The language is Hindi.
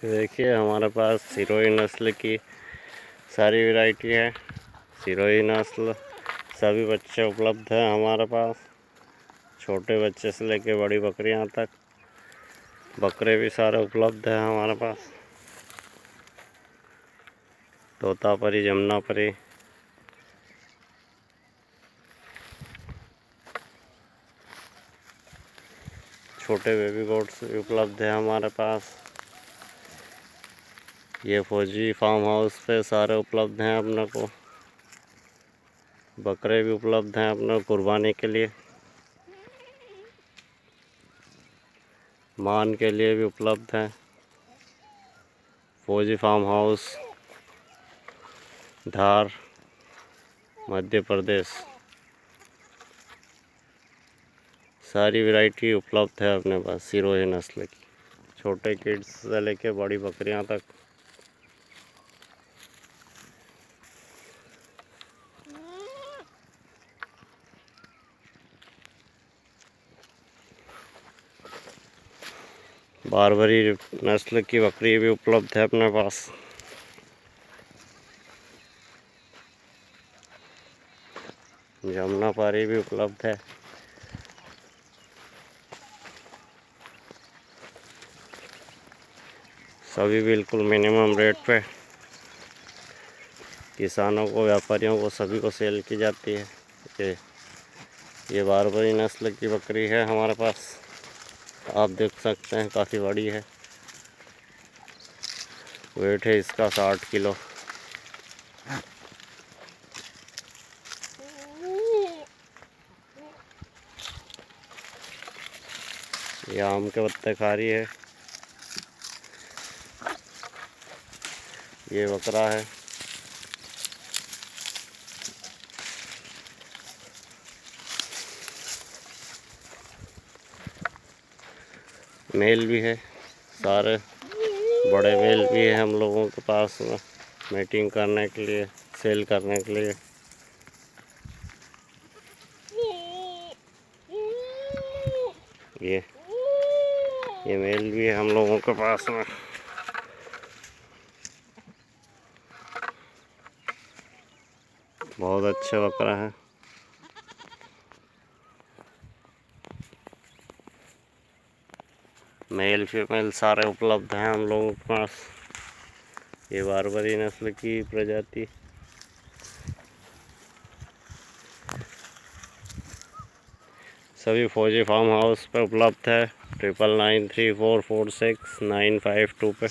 देखिए हमारे पास सिरोही नस्ल की सारी वैरायटी है। सिरोही नस्ल सभी बच्चे उपलब्ध हैं हमारे पास, छोटे बच्चे से लेके बड़ी बकरियां तक। बकरे भी सारे उपलब्ध हैं हमारे पास, तोतापरी, जमुनापरी। छोटे बेबी गोट्स भी उपलब्ध हैं हमारे पास। ये फौजी फार्म हाउस पे सारे उपलब्ध हैं अपने को। बकरे भी उपलब्ध हैं अपने कुर्बानी के लिए, मान के लिए भी उपलब्ध हैं। फौजी फार्म हाउस, धार, मध्य प्रदेश। सारी वैरायटी उपलब्ध है अपने पास सिरोही नस्ल की, छोटे किड्स से लेके बड़ी बकरियां तक। बारबरी नस्ल की बकरी भी उपलब्ध है अपने पास। जमुनापारी भी उपलब्ध है। सभी बिल्कुल मिनिमम रेट पे किसानों को, व्यापारियों को, सभी को सेल की जाती है। ये बारबरी नस्ल की बकरी है हमारे पास, आप देख सकते हैं काफ़ी बड़ी है। वेट है इसका 60 किलो। ये आम के पत्ते खा रही है। ये बकरा है। मेल भी है, सारे बड़े मेल भी है हम लोगों के पास में, मीटिंग करने के लिए, सेल करने के लिए। ये मेल भी है हम लोगों के पास में। बहुत अच्छे बकरा है। मेल फीमेल सारे उपलब्ध हैं हम लोगों के पास। ये बारबरी नस्ल की प्रजाति सभी फौजी फार्म हाउस पर उपलब्ध है। 9993446952 पे।